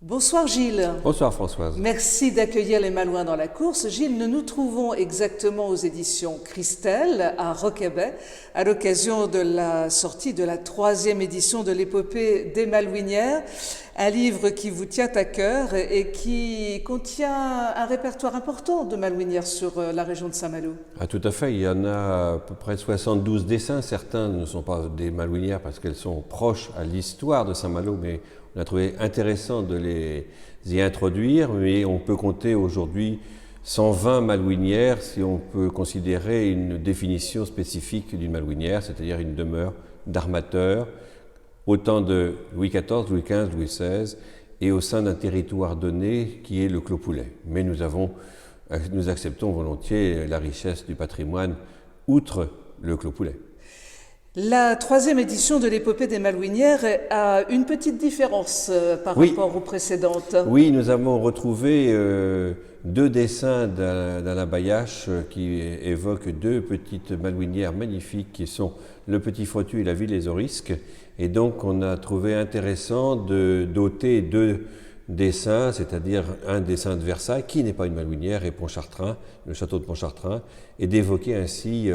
Bonsoir Gilles. Bonsoir Françoise. Merci d'accueillir les Malouins dans la course. Gilles, nous nous trouvons exactement aux éditions Christelle à Roquebec à l'occasion de la sortie de la 3e édition de l'épopée des Malouinières, un livre qui vous tient à cœur et qui contient un répertoire important de Malouinières sur la région de Saint-Malo. Ah, tout à fait, il y en a à peu près 72 dessins. Certains ne sont pas des Malouinières parce qu'elles sont proches à l'histoire de Saint-Malo, mais on a trouvé intéressant de les y introduire, mais on peut compter aujourd'hui 120 malouinières si on peut considérer une définition spécifique d'une malouinière, c'est-à-dire une demeure d'armateur au temps de Louis XIV, Louis XV, Louis XVI et au sein d'un territoire donné qui est le Clos Poulet. Mais nous acceptons volontiers la richesse du patrimoine outre le Clos Poulet. La 3e édition de l'épopée des Malouinières a une petite différence par rapport aux précédentes. Oui, nous avons retrouvé deux dessins d'Alain Bayache qui évoquent deux petites malouinières magnifiques qui sont le Petit Frottu et la Ville des Orisques. Et donc on a trouvé intéressant de doter deux dessins, c'est-à-dire un dessin de Versailles qui n'est pas une malouinière et Pontchartrain, le château de Pontchartrain, et d'évoquer ainsi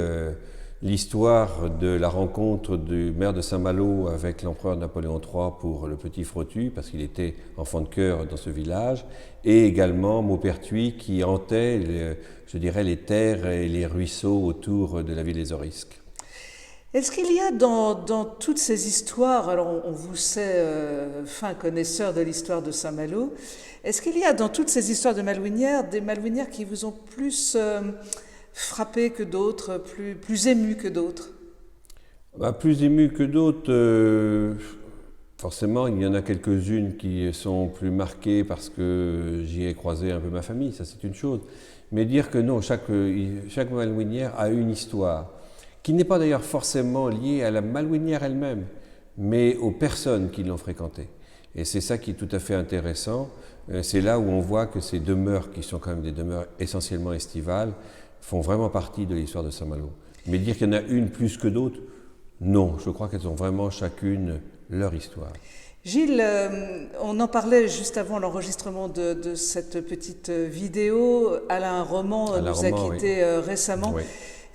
l'histoire de la rencontre du maire de Saint-Malo avec l'empereur Napoléon III pour le Petit Frottu, parce qu'il était enfant de cœur dans ce village, et également Maupertuis qui hantait, les terres et les ruisseaux autour de la ville des Orisques. Est-ce qu'il y a dans toutes ces histoires, alors on vous sait fin connaisseur de l'histoire de Saint-Malo, est-ce qu'il y a dans toutes ces histoires de Malouinières des Malouinières qui vous ont plus frappé que d'autres, plus ému que d'autres? Plus ému que d'autres, forcément il y en a quelques-unes qui sont plus marquées parce que j'y ai croisé un peu ma famille, ça c'est une chose. Mais dire que non, chaque malouinière a une histoire, qui n'est pas d'ailleurs forcément liée à la malouinière elle-même, mais aux personnes qui l'ont fréquentée. Et c'est ça qui est tout à fait intéressant, c'est là où on voit que ces demeures, qui sont quand même des demeures essentiellement estivales, font vraiment partie de l'histoire de Saint-Malo. Mais dire qu'il y en a une plus que d'autres, non, je crois qu'elles ont vraiment chacune leur histoire. Gilles, on en parlait juste avant l'enregistrement de cette petite vidéo. Alain Roman nous a quittés récemment. Oui.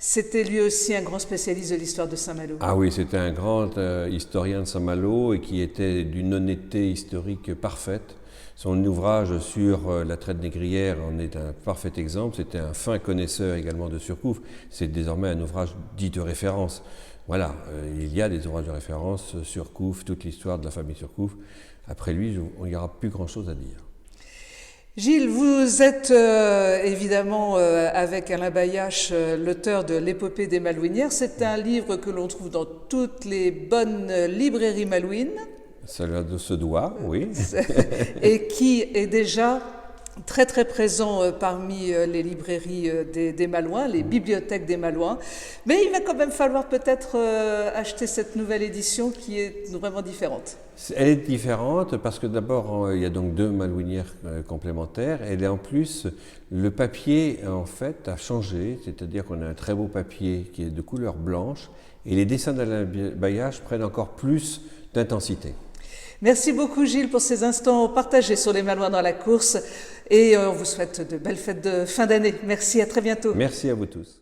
C'était lui aussi un grand spécialiste de l'histoire de Saint-Malo. Ah oui, c'était un grand historien de Saint-Malo et qui était d'une honnêteté historique parfaite. Son ouvrage sur la traite négrière en est un parfait exemple. C'était un fin connaisseur également de Surcouf. C'est désormais un ouvrage dit de référence. Voilà, il y a des ouvrages de référence, Surcouf, toute l'histoire de la famille Surcouf. Après lui, il n'y aura plus grand-chose à dire. Gilles, vous êtes évidemment avec Alain Bayache l'auteur de l'épopée des Malouinières. C'est un livre que l'on trouve dans toutes les bonnes librairies malouines. Cela se doit, oui. Et qui est déjà très très présent parmi les librairies des Malouins, les bibliothèques des Malouins. Mais il va quand même falloir peut-être acheter cette nouvelle édition qui est vraiment différente. Elle est différente parce que d'abord il y a donc deux malouinières complémentaires et en plus le papier en fait a changé, c'est-à-dire qu'on a un très beau papier qui est de couleur blanche et les dessins d'Alain Bayache prennent encore plus d'intensité. Merci beaucoup Gilles pour ces instants partagés sur les Malouins dans la course et on vous souhaite de belles fêtes de fin d'année. Merci, à très bientôt. Merci à vous tous.